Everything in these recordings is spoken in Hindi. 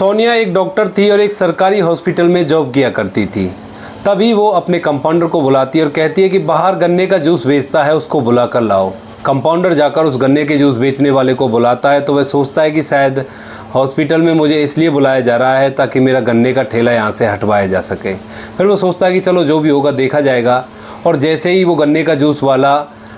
सोनिया एक डॉक्टर थी और एक सरकारी हॉस्पिटल में जॉब किया करती थी। तभी वो अपने कंपाउंडर को बुलाती है और कहती है कि बाहर गन्ने का जूस बेचता है, उसको बुला कर लाओ। कंपाउंडर जाकर उस गन्ने के जूस बेचने वाले को बुलाता है तो वह सोचता है कि शायद हॉस्पिटल में मुझे इसलिए बुलाया जा रहा है ताकि मेरा गन्ने का ठेला यहाँ से हटवाया जा सके। फिर वो सोचता है कि चलो जो भी होगा देखा जाएगा। और जैसे ही वो गन्ने का जूस वाला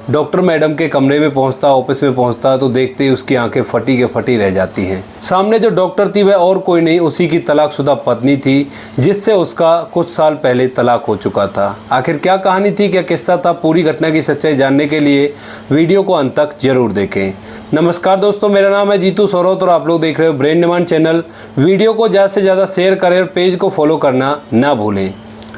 डॉक्टर मैडम के कमरे में पहुंचता, ऑफिस में पहुंचता, तो देखते ही उसकी आंखें फटी के फटी रह जाती हैं। सामने जो डॉक्टर थी वह और कोई नहीं, उसी की तलाकशुदा पत्नी थी जिससे उसका कुछ साल पहले तलाक हो चुका था। आखिर क्या कहानी थी, क्या किस्सा था, पूरी घटना की सच्चाई जानने के लिए वीडियो को अंत तक जरूर देखें। नमस्कार दोस्तों, मेरा नाम है जीतू सोरौत और आप लोग देख रहे हो ब्रेन डिमांड चैनल। वीडियो को ज़्यादा से ज़्यादा शेयर करें और पेज को फॉलो करना ना भूलें।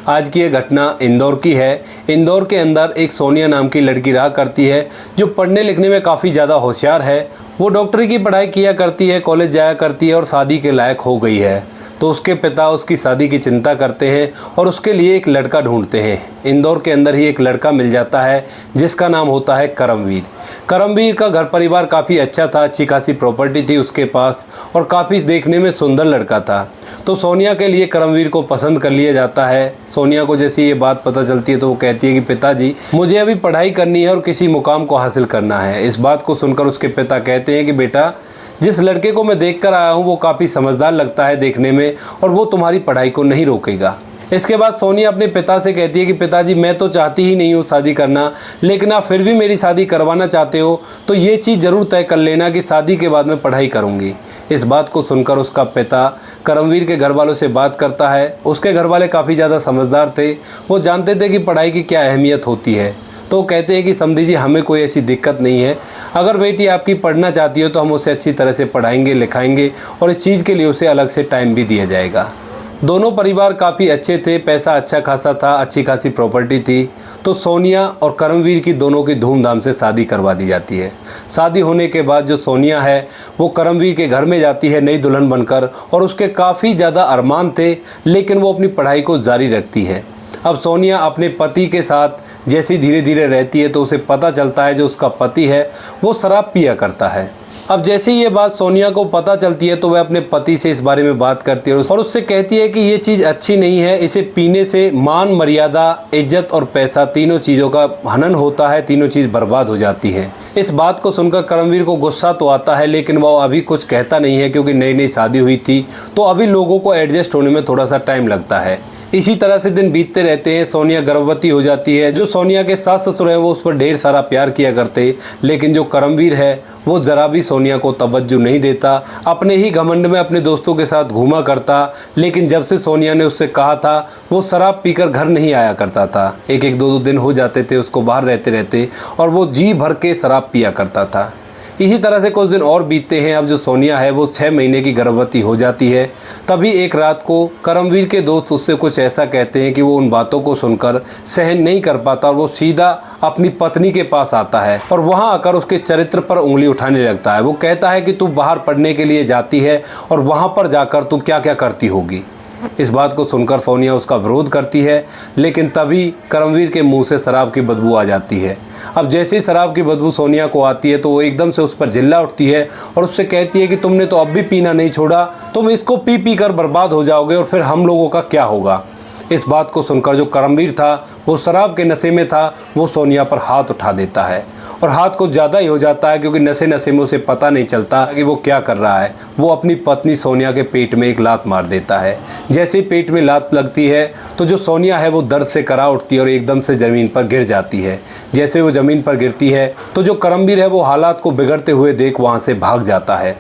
आज की ये घटना इंदौर की है। इंदौर के अंदर एक सोनिया नाम की लड़की रहा करती है जो पढ़ने लिखने में काफ़ी ज़्यादा होशियार है। वो डॉक्टरी की पढ़ाई किया करती है, कॉलेज जाया करती है और शादी के लायक हो गई है। तो उसके पिता उसकी शादी की चिंता करते हैं और उसके लिए एक लड़का ढूंढते हैं। इंदौर के अंदर ही एक लड़का मिल जाता है जिसका नाम होता है करमवीर। करमवीर का घर परिवार काफ़ी अच्छा था, अच्छी खासी प्रॉपर्टी थी उसके पास और काफ़ी देखने में सुंदर लड़का था। तो सोनिया के लिए करमवीर को पसंद कर लिया जाता है। सोनिया को जैसे ये बात पता चलती है तो वो कहती है कि पिताजी, मुझे अभी पढ़ाई करनी है और किसी मुकाम को हासिल करना है। इस बात को सुनकर उसके पिता कहते हैं कि बेटा, जिस लड़के को मैं देख कर आया हूँ वो काफ़ी समझदार लगता है देखने में और वो तुम्हारी पढ़ाई को नहीं रोकेगा। इसके बाद सोनिया अपने पिता से कहती है कि पिताजी, मैं तो चाहती ही नहीं हूँ शादी करना, लेकिन आप फिर भी मेरी शादी करवाना चाहते हो तो ये चीज़ ज़रूर तय कर लेना कि शादी के बाद मैं पढ़ाई करूँगी। इस बात को सुनकर उसका पिता करमवीर के घर वालों से बात करता है। उसके घर वाले काफ़ी ज़्यादा समझदार थे, वो जानते थे कि पढ़ाई की क्या अहमियत होती है। तो कहते हैं कि समझी जी, हमें कोई ऐसी दिक्कत नहीं है, अगर बेटी आपकी पढ़ना चाहती हो तो हम उसे अच्छी तरह से पढ़ाएंगे लिखाएंगे और इस चीज़ के लिए उसे अलग से टाइम भी दिया जाएगा। दोनों परिवार काफ़ी अच्छे थे, पैसा अच्छा खासा था, अच्छी खासी प्रॉपर्टी थी। तो सोनिया और करमवीर की दोनों की धूमधाम से शादी करवा दी जाती है। शादी होने के बाद जो सोनिया है वो करमवीर के घर में जाती है नई दुल्हन बनकर और उसके काफ़ी ज़्यादा अरमान थे, लेकिन वो अपनी पढ़ाई को जारी रखती है। अब सोनिया अपने पति के साथ जैसे धीरे धीरे रहती है तो उसे पता चलता है जो उसका पति है वो शराब पिया करता है। अब जैसे ही ये बात सोनिया को पता चलती है तो वह अपने पति से इस बारे में बात करती है और उससे कहती है कि ये चीज़ अच्छी नहीं है, इसे पीने से मान मर्यादा, इज्जत और पैसा, तीनों चीज़ों का हनन होता है, तीनों चीज़ बर्बाद हो जाती है। इस बात को सुनकर करमवीर को गुस्सा तो आता है, लेकिन वो अभी कुछ कहता नहीं है क्योंकि नई नई शादी हुई थी तो अभी लोगों को एडजस्ट होने में थोड़ा सा टाइम लगता है। इसी तरह से दिन बीतते रहते हैं। सोनिया गर्भवती हो जाती है। जो सोनिया के सास ससुर हैं वो उस पर ढेर सारा प्यार किया करते, लेकिन जो करमवीर है वो ज़रा भी सोनिया को तवज्जो नहीं देता, अपने ही घमंड में अपने दोस्तों के साथ घूमा करता। लेकिन जब से सोनिया ने उससे कहा था वो शराब पीकर घर नहीं आया करता था। एक एक दो दो दिन हो जाते थे उसको बाहर रहते रहते और वो जी भर के शराब पिया करता था। इसी तरह से कुछ दिन और बीतते हैं। अब जो सोनिया है वो 6 महीने की गर्भवती हो जाती है। तभी एक रात को करमवीर के दोस्त उससे कुछ ऐसा कहते हैं कि वो उन बातों को सुनकर सहन नहीं कर पाता और वो सीधा अपनी पत्नी के पास आता है और वहाँ आकर उसके चरित्र पर उंगली उठाने लगता है। वो कहता है कि तू बाहर पढ़ने के लिए जाती है और वहाँ पर जाकर तू क्या क्या करती होगी। इस बात को सुनकर सोनिया उसका विरोध करती है, लेकिन तभी करमवीर के मुंह से शराब की बदबू आ जाती है। अब जैसे ही शराब की बदबू सोनिया को आती है तो वो एकदम से उस पर चिल्ला उठती है और उससे कहती है कि तुमने तो अब भी पीना नहीं छोड़ा, तुम इसको पी पी कर बर्बाद हो जाओगे और फिर हम लोगों का क्या होगा। इस बात को सुनकर जो करमवीर था वो शराब के नशे में था, वो सोनिया पर हाथ उठा देता है और हाथ को ज़्यादा ही हो जाता है क्योंकि नशे में उसे पता नहीं चलता कि वो क्या कर रहा है। वो अपनी पत्नी सोनिया के पेट में एक लात मार देता है। जैसे ही पेट में लात लगती है तो जो सोनिया है वो दर्द से करा उठती है और एकदम से ज़मीन पर गिर जाती है। जैसे वो ज़मीन पर गिरती है तो जो करमवीर है वो हालात को बिगड़ते हुए देख वहाँ से भाग जाता है।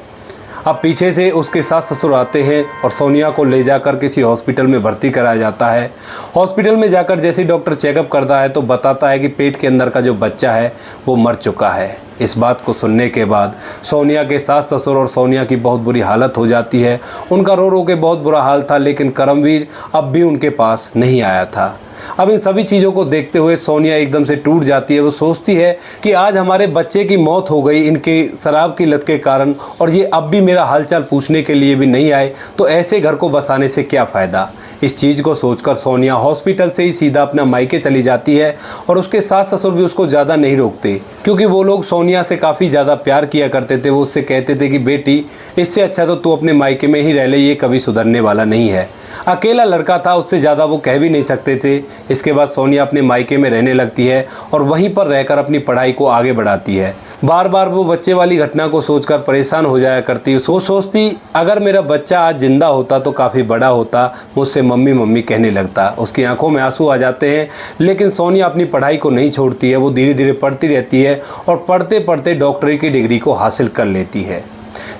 अब पीछे से उसके सास ससुर आते हैं और सोनिया को ले जाकर किसी हॉस्पिटल में भर्ती कराया जाता है। हॉस्पिटल में जाकर जैसे डॉक्टर चेकअप करता है तो बताता है कि पेट के अंदर का जो बच्चा है वो मर चुका है। इस बात को सुनने के बाद सोनिया के सास ससुर और सोनिया की बहुत बुरी हालत हो जाती है। उनका रो रो के बहुत बुरा हाल था, लेकिन करमवीर अब भी उनके पास नहीं आया था। अब इन सभी चीज़ों को देखते हुए सोनिया एकदम से टूट जाती है। वो सोचती है कि आज हमारे बच्चे की मौत हो गई इनके शराब की लत के कारण, और ये अब भी मेरा हालचाल पूछने के लिए भी नहीं आए, तो ऐसे घर को बसाने से क्या फ़ायदा। इस चीज़ को सोचकर सोनिया हॉस्पिटल से ही सीधा अपना मायके चली जाती है, और उसके सास ससुर भी उसको ज़्यादा नहीं रोकते, क्योंकि वो लोग सोनिया से काफ़ी ज़्यादा प्यार किया करते थे। वो उससे कहते थे कि बेटी, इससे अच्छा तो तू अपने मायके में ही रह ले, ये कभी सुधरने वाला नहीं है। अकेला लड़का था, उससे ज़्यादा वो कह भी नहीं सकते थे। इसके बाद सोनिया अपने मायके में रहने लगती है और वहीं पर रहकर अपनी पढ़ाई को आगे बढ़ाती है। बार बार वो बच्चे वाली घटना को सोचकर परेशान हो जाया करती। वो सोचती अगर मेरा बच्चा आज जिंदा होता तो काफ़ी बड़ा होता, मुझसे मम्मी मम्मी कहने लगता। उसकी आंखों में आंसू आ जाते हैं, लेकिन सोनिया अपनी पढ़ाई को नहीं छोड़ती है। वो धीरे धीरे पढ़ती रहती है और पढ़ते पढ़ते डॉक्टरी की डिग्री को हासिल कर लेती है।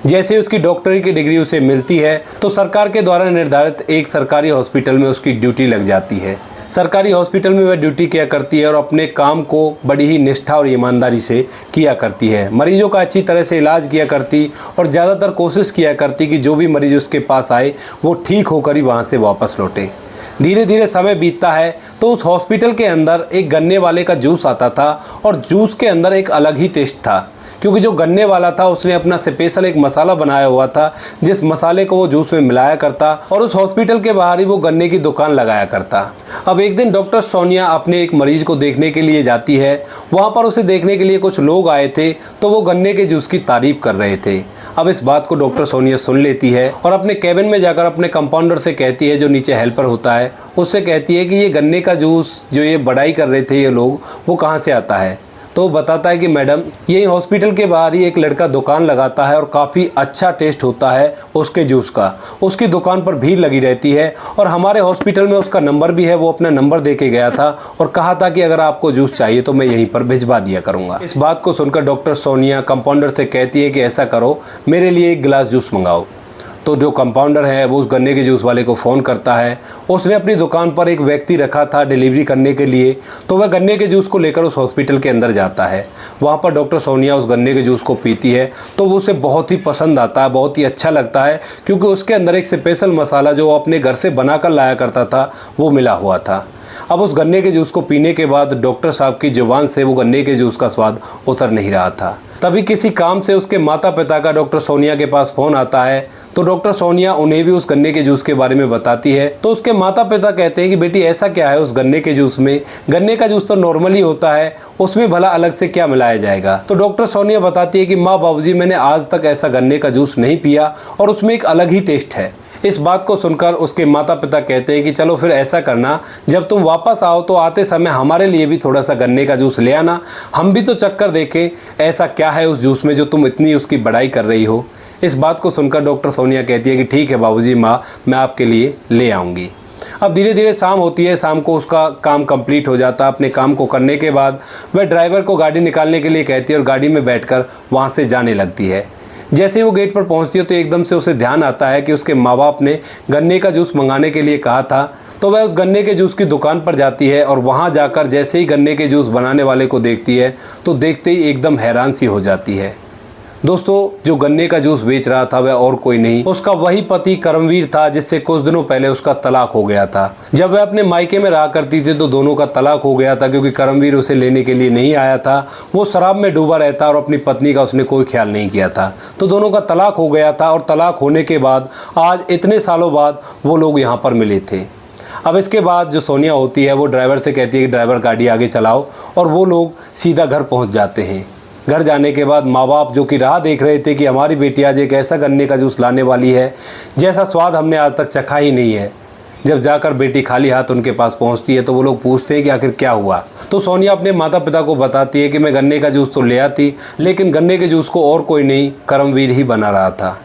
जैसे ही उसकी डॉक्टरी की डिग्री उसे मिलती है तो सरकार के द्वारा निर्धारित एक सरकारी हॉस्पिटल में उसकी ड्यूटी लग जाती है। सरकारी हॉस्पिटल में वह ड्यूटी किया करती है और अपने काम को बड़ी ही निष्ठा और ईमानदारी से किया करती है। मरीजों का अच्छी तरह से इलाज किया करती और ज़्यादातर कोशिश किया करती कि जो भी मरीज उसके पास आए वो ठीक होकर ही वहाँ से वापस लौटे। धीरे धीरे समय बीतता है तो उस हॉस्पिटल के अंदर एक गन्ने वाले का जूस आता था, और जूस के अंदर एक अलग ही टेस्ट था, क्योंकि जो गन्ने वाला था उसने अपना स्पेशल एक मसाला बनाया हुआ था, जिस मसाले को वो जूस में मिलाया करता और उस हॉस्पिटल के बाहर ही वो गन्ने की दुकान लगाया करता। अब एक दिन डॉक्टर सोनिया अपने एक मरीज को देखने के लिए जाती है। वहाँ पर उसे देखने के लिए कुछ लोग आए थे, तो वो गन्ने के जूस की तारीफ कर रहे थे। अब इस बात को डॉक्टर सोनिया सुन लेती है और अपने कैबिन में जाकर अपने कंपाउंडर से कहती है, जो नीचे हेल्पर होता है, उससे कहती है कि ये गन्ने का जूस जो ये बड़ाई कर रहे थे ये लोग, वो कहाँ से आता है। तो वो बताता है कि मैडम, यही हॉस्पिटल के बाहर ही एक लड़का दुकान लगाता है और काफ़ी अच्छा टेस्ट होता है उसके जूस का। उसकी दुकान पर भीड़ लगी रहती है और हमारे हॉस्पिटल में उसका नंबर भी है। वो अपना नंबर दे के गया था और कहा था कि अगर आपको जूस चाहिए तो मैं यहीं पर भिजवा दिया करूँगा। इस बात को सुनकर डॉक्टर सोनिया कंपाउंडर से कहती है कि ऐसा करो, मेरे लिए एक गिलास जूस मंगाओ। तो जो कंपाउंडर है वो उस गन्ने के जूस वाले को फ़ोन करता है। उसने अपनी दुकान पर एक व्यक्ति रखा था डिलीवरी करने के लिए, तो वह गन्ने के जूस को लेकर उस हॉस्पिटल के अंदर जाता है। वहाँ पर डॉक्टर सोनिया उस गन्ने के जूस को पीती है तो वो उसे बहुत ही पसंद आता है, बहुत ही अच्छा लगता है, क्योंकि उसके अंदर एक स्पेशल मसाला जो वो अपने घर से बना कर लाया करता था वो मिला हुआ था। अब उस गन्ने के जूस को पीने के बाद डॉक्टर साहब की जुबान से वो गन्ने के जूस का स्वाद उतर नहीं रहा था। तभी किसी काम से उसके माता पिता का डॉक्टर सोनिया के पास फ़ोन आता है, तो डॉक्टर सोनिया उन्हें भी उस गन्ने के जूस के बारे में बताती है। तो उसके माता पिता कहते हैं कि बेटी ऐसा क्या है उस गन्ने के जूस में, गन्ने का जूस तो नॉर्मली होता है, उसमें भला अलग से क्या मिलाया जाएगा। तो डॉक्टर सोनिया बताती है कि माँ बाबूजी, मैंने आज तक ऐसा गन्ने का जूस नहीं पिया और उसमें एक अलग ही टेस्ट है। इस बात को सुनकर उसके माता पिता कहते हैं कि चलो फिर ऐसा करना, जब तुम वापस आओ तो आते समय हमारे लिए भी थोड़ा सा गन्ने का जूस ले आना, हम भी तो चक्कर देखें ऐसा क्या है उस जूस में जो तुम इतनी उसकी बड़ाई कर रही हो। इस बात को सुनकर डॉक्टर सोनिया कहती है कि ठीक है बाबूजी, माँ मैं आपके लिए ले आऊँगी। अब धीरे धीरे शाम होती है। शाम को उसका काम कंप्लीट हो जाता है। अपने काम को करने के बाद वह ड्राइवर को गाड़ी निकालने के लिए कहती है और गाड़ी में बैठकर वहाँ से जाने लगती है। जैसे ही वो गेट पर पहुंचती है तो एकदम से उसे ध्यान आता है कि उसके माँ बाप ने गन्ने का जूस मंगाने के लिए कहा था। तो वह उस गन्ने के जूस की दुकान पर जाती है और वहां जाकर जैसे ही गन्ने के जूस बनाने वाले को देखती है तो देखते ही एकदम हैरान सी हो जाती है। दोस्तों, जो गन्ने का जूस बेच रहा था वह और कोई नहीं, उसका वही पति करमवीर था, जिससे कुछ दिनों पहले उसका तलाक हो गया था। जब वह अपने मायके में रहा करती थी तो दोनों का तलाक हो गया था, क्योंकि करमवीर उसे लेने के लिए नहीं आया था। वो शराब में डूबा रहता और अपनी पत्नी का उसने कोई ख्याल नहीं किया था। तो दोनों का तलाक हो गया था और तलाक होने के बाद आज इतने सालों बाद वो लोग यहाँ पर मिले थे। अब इसके बाद जो सोनिया होती है वो ड्राइवर से कहती है कि ड्राइवर गाड़ी आगे चलाओ, और वो लोग सीधा घर पहुँच जाते हैं। घर जाने के बाद माँ बाप जो कि राह देख रहे थे कि हमारी बेटी आज एक ऐसा गन्ने का जूस लाने वाली है जैसा स्वाद हमने आज तक चखा ही नहीं है, जब जाकर बेटी खाली हाथ उनके पास पहुंचती है तो वो लोग पूछते हैं कि आखिर क्या हुआ। तो सोनिया अपने माता पिता को बताती है कि मैं गन्ने का जूस तो ले आती, लेकिन गन्ने के जूस को और कोई नहीं, करमवीर ही बना रहा था।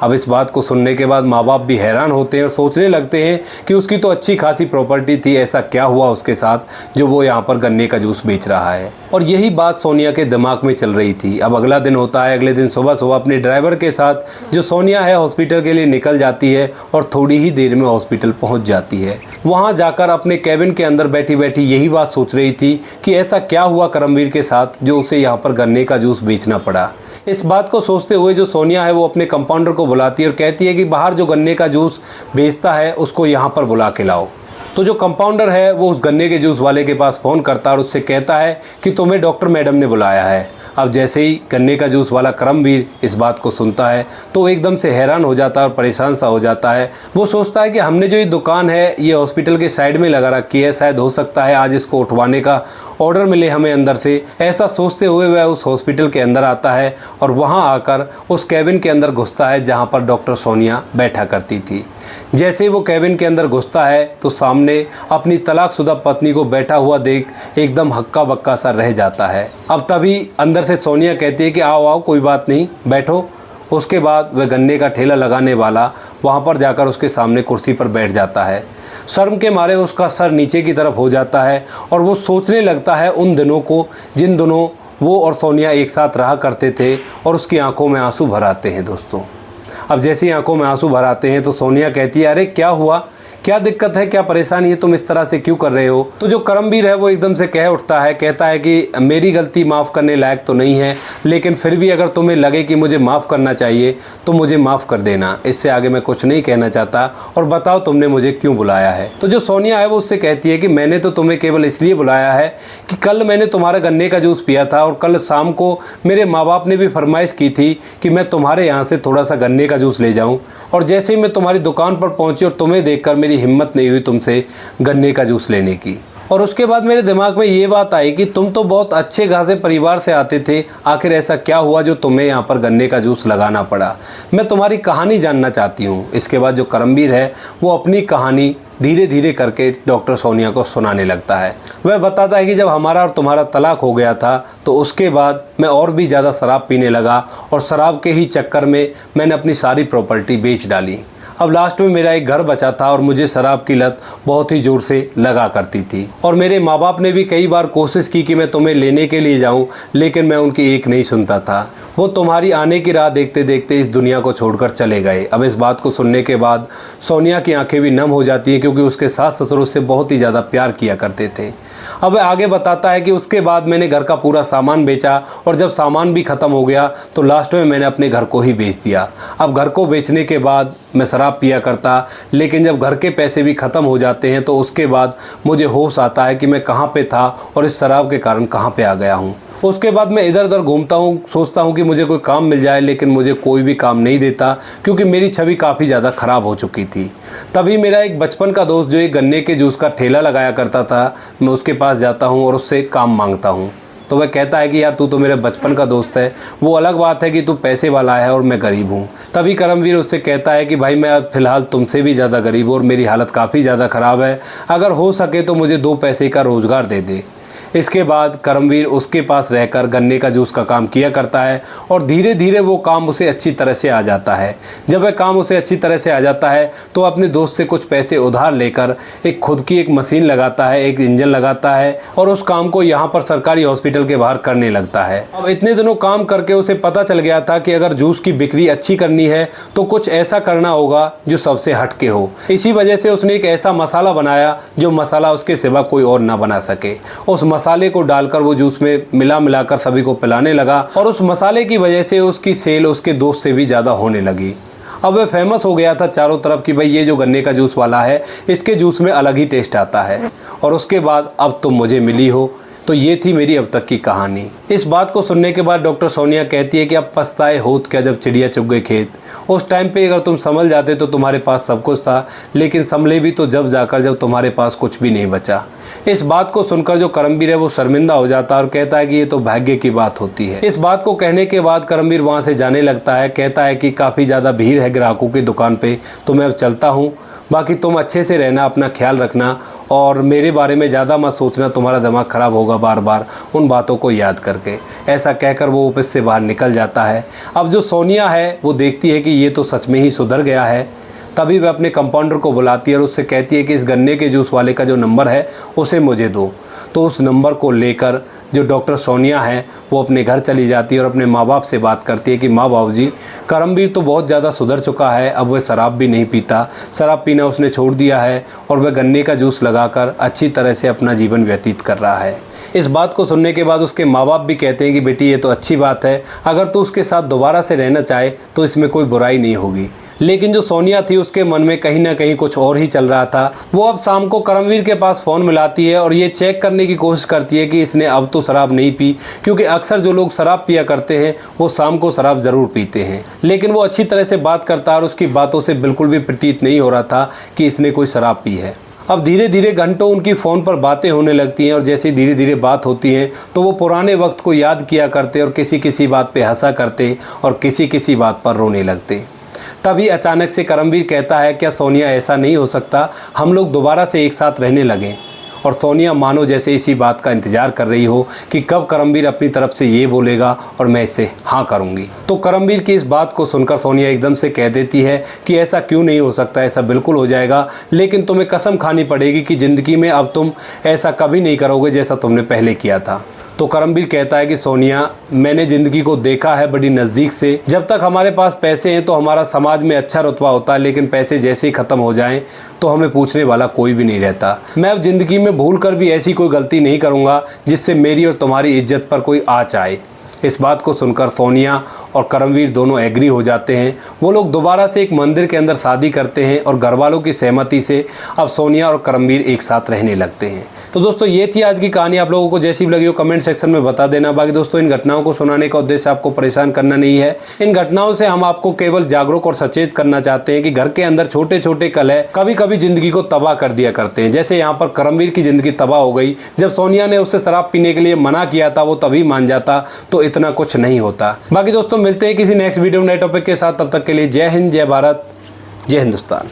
अब इस बात को सुनने के बाद माँ बाप भी हैरान होते हैं और सोचने लगते हैं कि उसकी तो अच्छी खासी प्रॉपर्टी थी, ऐसा क्या हुआ उसके साथ जो वो यहाँ पर गन्ने का जूस बेच रहा है। और यही बात सोनिया के दिमाग में चल रही थी। अब अगला दिन होता है। अगले दिन सुबह सुबह अपने ड्राइवर के साथ जो सोनिया है हॉस्पिटल के लिए निकल जाती है और थोड़ी ही देर में हॉस्पिटल पहुँच जाती है। वहाँ जाकर अपने कैबिन के अंदर बैठी बैठी यही बात सोच रही थी कि ऐसा क्या हुआ करमवीर के साथ जो उसे यहाँ पर गन्ने का जूस बेचना पड़ा। इस बात को सोचते हुए जो सोनिया है वो अपने कंपाउंडर को बुलाती है और कहती है कि बाहर जो गन्ने का जूस बेचता है उसको यहाँ पर बुला के लाओ। तो जो कंपाउंडर है वो उस गन्ने के जूस वाले के पास फ़ोन करता है और उससे कहता है कि तुम्हें डॉक्टर मैडम ने बुलाया है। अब जैसे ही गन्ने का जूस वाला करमवीर इस बात को सुनता है तो एकदम से हैरान हो जाता है और परेशान सा हो जाता है। वो सोचता है कि हमने जो ये दुकान है ये हॉस्पिटल के साइड में लगा रखी है, शायद हो सकता है आज इसको उठवाने का ऑर्डर मिले हमें अंदर से। ऐसा सोचते हुए वह उस हॉस्पिटल के अंदर आता है और वहाँ आकर उस कैबिन के अंदर घुसता है जहाँ पर डॉक्टर सोनिया बैठा करती थी। जैसे ही वो कैबिन के अंदर घुसता है तो सामने अपनी तलाकशुदा पत्नी को बैठा हुआ देख एकदम हक्का बक्का सा रह जाता है। अब तभी अंदर से सोनिया कहती है कि आओ आओ कोई बात नहीं, बैठो। उसके बाद वह गन्ने का ठेला लगाने वाला वहाँ पर जाकर उसके सामने कुर्सी पर बैठ जाता है। शर्म के मारे उसका सर नीचे की तरफ हो जाता है और वो सोचने लगता है उन दिनों को जिन दिनों वो और सोनिया एक साथ रहा करते थे, और उसकी आंखों में आंसू भर आते हैं दोस्तों। अब जैसे ही आंखों में आंसू भर आते हैं तो सोनिया कहती है, अरे क्या हुआ, क्या दिक्कत है, क्या परेशानी है, तुम इस तरह से क्यों कर रहे हो। तो जो करमवीर है वो एकदम से कह उठता है, कहता है कि मेरी गलती माफ़ करने लायक तो नहीं है, लेकिन फिर भी अगर तुम्हें लगे कि मुझे माफ़ करना चाहिए तो मुझे माफ़ कर देना। इससे आगे मैं कुछ नहीं कहना चाहता, और बताओ तुमने मुझे क्यों बुलाया है। तो जो सोनिया है वो उससे कहती है कि मैंने तो तुम्हें केवल इसलिए बुलाया है कि कल मैंने तुम्हारा गन्ने का जूस पिया था और कल शाम को मेरे माँ बाप ने भी फरमाइश की थी कि मैं तुम्हारे यहाँ से थोड़ा सा गन्ने का जूस ले जाऊँ, और जैसे ही मैं तुम्हारी दुकान पर पहुँची और तुम्हें देखकर मेरी हिम्मत नहीं हुई तुमसे गन्ने का जूस लेने की। और उसके बाद मेरे दिमाग में ये बात आई कि तुम तो बहुत अच्छे खासे परिवार से आते थे, आखिर ऐसा क्या हुआ जो तुम्हें यहाँ पर गन्ने का जूस लगाना पड़ा। मैं तुम्हारी कहानी जानना चाहती हूँ। इसके बाद जो करमवीर है वो अपनी कहानी धीरे धीरे करके डॉक्टर सोनिया को सुनाने लगता है। वह बताता है कि जब हमारा और तुम्हारा तलाक हो गया था तो उसके बाद मैं और भी ज़्यादा शराब पीने लगा, और शराब के ही चक्कर में मैंने अपनी सारी प्रॉपर्टी बेच डाली। अब लास्ट में मेरा एक घर बचा था और मुझे शराब की लत बहुत ही ज़ोर से लगा करती थी, और मेरे माँ बाप ने भी कई बार कोशिश की कि मैं तुम्हें लेने के लिए जाऊं, लेकिन मैं उनकी एक नहीं सुनता था। वो तुम्हारी आने की राह देखते देखते इस दुनिया को छोड़कर चले गए। अब इस बात को सुनने के बाद सोनिया की आंखें भी नम हो जाती हैं, क्योंकि उसके सास ससुर उससे बहुत ही ज़्यादा प्यार किया करते थे। अब वह आगे बताता है कि उसके बाद मैंने घर का पूरा सामान बेचा, और जब सामान भी ख़त्म हो गया तो लास्ट में मैंने अपने घर को ही बेच दिया। अब घर को बेचने के बाद मैं शराब पिया करता, लेकिन जब घर के पैसे भी ख़त्म हो जाते हैं तो उसके बाद मुझे होश आता है कि मैं कहाँ पे था और इस शराब के कारण कहाँ पे आ गया हूँ। उसके बाद मैं इधर उधर घूमता हूँ, सोचता हूँ कि मुझे कोई काम मिल जाए, लेकिन मुझे कोई भी काम नहीं देता, क्योंकि मेरी छवि काफ़ी ज़्यादा ख़राब हो चुकी थी। तभी मेरा एक बचपन का दोस्त जो एक गन्ने के जूस का ठेला लगाया करता था, मैं उसके पास जाता हूँ और उससे काम मांगता हूँ। तो वह कहता है कि यार तू तो मेरे बचपन का दोस्त है, वो अलग बात है कि तू पैसे वाला है और मैं गरीब हूँ। तभी करमवीर उससे कहता है कि भाई मैं अब फ़िलहाल तुमसे भी ज़्यादा गरीब हूँ और मेरी हालत काफ़ी ज़्यादा ख़राब है, अगर हो सके तो मुझे 2 पैसे का रोज़गार दे दे। इसके बाद करमवीर उसके पास रहकर गन्ने का जूस का काम किया करता है, और धीरे धीरे वो काम उसे अच्छी तरह से आ जाता है। जब वह काम उसे अच्छी तरह से आ जाता है तो अपने दोस्त से कुछ पैसे उधार लेकर एक खुद की एक मशीन लगाता है, एक इंजन लगाता है, और उस काम को यहाँ पर सरकारी हॉस्पिटल के बाहर करने लगता है। अब इतने दिनों काम करके उसे पता चल गया था कि अगर जूस की बिक्री अच्छी करनी है तो कुछ ऐसा करना होगा जो सबसे हटके हो। इसी वजह से उसने एक ऐसा मसाला बनाया जो मसाला उसके सिवा कोई और ना बना सके। उस मसाले को डालकर वो जूस में मिलाकर सभी को पिलाने लगा, और उस मसाले की वजह से उसकी सेल उसके दोस्त से भी ज़्यादा होने लगी। अब वह फेमस हो गया था चारों तरफ कि भाई ये जो गन्ने का जूस वाला है इसके जूस में अलग ही टेस्ट आता है। और उसके बाद अब तुम मुझे मिली हो। तो ये थी मेरी अब तक की कहानी। इस बात को सुनने के बाद डॉक्टर सोनिया कहती है कि अब पछताए होत क्या जब चिड़िया चुग गई खेत। उस टाइम पे अगर तुम संभल जाते तो तुम्हारे पास सब कुछ था, लेकिन संभले भी तो जब जाकर जब तुम्हारे पास कुछ भी नहीं बचा। इस बात को सुनकर जो करमवीर है वो शर्मिंदा हो जाता है और कहता है कि ये तो भाग्य की बात होती है। इस बात को कहने के बाद करमवीर वहाँ से जाने लगता है। कहता है कि काफ़ी ज़्यादा भीड़ है ग्राहकों की दुकान पे, तो मैं अब चलता हूँ। बाकी तुम अच्छे से रहना, अपना ख्याल रखना, और मेरे बारे में ज़्यादा मत सोचना, तुम्हारा दिमाग ख़राब होगा बार बार उन बातों को याद करके। ऐसा कहकर वो ऑफिस से बाहर निकल जाता है। अब जो सोनिया है वो देखती है कि ये तो सच में ही सुधर गया है। तभी वह अपने कंपाउंडर को बुलाती है और उससे कहती है कि इस गन्ने के जूस वाले का जो नंबर है उसे मुझे दो। तो उस नंबर को लेकर जो डॉक्टर सोनिया है वो अपने घर चली जाती है और अपने माँ बाप से बात करती है कि माँ बाबूजी, करमवीर तो बहुत ज़्यादा सुधर चुका है, अब वह शराब भी नहीं पीता, शराब पीना उसने छोड़ दिया है और वह गन्ने का जूस लगाकर अच्छी तरह से अपना जीवन व्यतीत कर रहा है। इस बात को सुनने के बाद उसके माँ बाप भी कहते हैं कि बेटी ये तो अच्छी बात है, अगर तू उसके साथ दोबारा से रहना चाहे तो इसमें कोई बुराई नहीं होगी। लेकिन जो सोनिया थी उसके मन में कहीं ना कहीं कुछ और ही चल रहा था। वो अब शाम को करमवीर के पास फ़ोन मिलाती है और ये चेक करने की कोशिश करती है कि इसने अब तो शराब नहीं पी, क्योंकि अक्सर जो लोग शराब पिया करते हैं वो शाम को शराब ज़रूर पीते हैं। लेकिन वो अच्छी तरह से बात करता और उसकी बातों से बिल्कुल भी प्रतीत नहीं हो रहा था कि इसने कोई शराब पी है। अब धीरे धीरे घंटों उनकी फ़ोन पर बातें होने लगती हैं और जैसे धीरे धीरे बात होती है तो वो पुराने वक्त को याद किया करते और किसी किसी बात पे हंसा करते और किसी किसी बात पर रोने लगते। तभी अचानक से करमवीर कहता है, क्या सोनिया ऐसा नहीं हो सकता, हम लोग दोबारा से एक साथ रहने लगें। और सोनिया मानो जैसे इसी बात का इंतज़ार कर रही हो कि कब करमवीर अपनी तरफ से ये बोलेगा और मैं इसे हाँ करूँगी। तो करमवीर की इस बात को सुनकर सोनिया एकदम से कह देती है कि ऐसा क्यों नहीं हो सकता, ऐसा बिल्कुल हो जाएगा, लेकिन तुम्हें कसम खानी पड़ेगी कि ज़िंदगी में अब तुम ऐसा कभी नहीं करोगे जैसा तुमने पहले किया था। तो करमवीर कहता है कि सोनिया, मैंने ज़िंदगी को देखा है बड़ी नज़दीक से। जब तक हमारे पास पैसे हैं तो हमारा समाज में अच्छा रुतबा होता है, लेकिन पैसे जैसे ही ख़त्म हो जाएं तो हमें पूछने वाला कोई भी नहीं रहता। मैं अब ज़िंदगी में भूल कर भी ऐसी कोई गलती नहीं करूँगा जिससे मेरी और तुम्हारी इज्जत पर कोई आँच आए। इस बात को सुनकर सोनिया और करमवीर दोनों एग्री हो जाते हैं। वो लोग दोबारा से एक मंदिर के अंदर शादी करते हैं और घर वालों की सहमति से अब सोनिया और करमवीर एक साथ रहने लगते हैं। तो दोस्तों ये थी आज की कहानी। आप लोगों को जैसी भी लगी हो कमेंट सेक्शन में बता देना। बाकी दोस्तों इन घटनाओं को सुनाने का उद्देश्य आपको परेशान करना नहीं है। इन घटनाओं से हम आपको केवल जागरूक और सचेत करना चाहते हैं कि घर के अंदर छोटे छोटे कलह कभी कभी जिंदगी को तबाह कर दिया करते हैं। जैसे यहाँ पर करमवीर की जिंदगी तबाह हो गई। जब सोनिया ने उससे शराब पीने के लिए मना किया था वो तभी मान जाता तो इतना कुछ नहीं होता। बाकी दोस्तों मिलते हैं किसी नेक्स्ट वीडियो में नए टॉपिक के साथ। तब तक के लिए जय हिंद, जय भारत, जय हिंदुस्तान।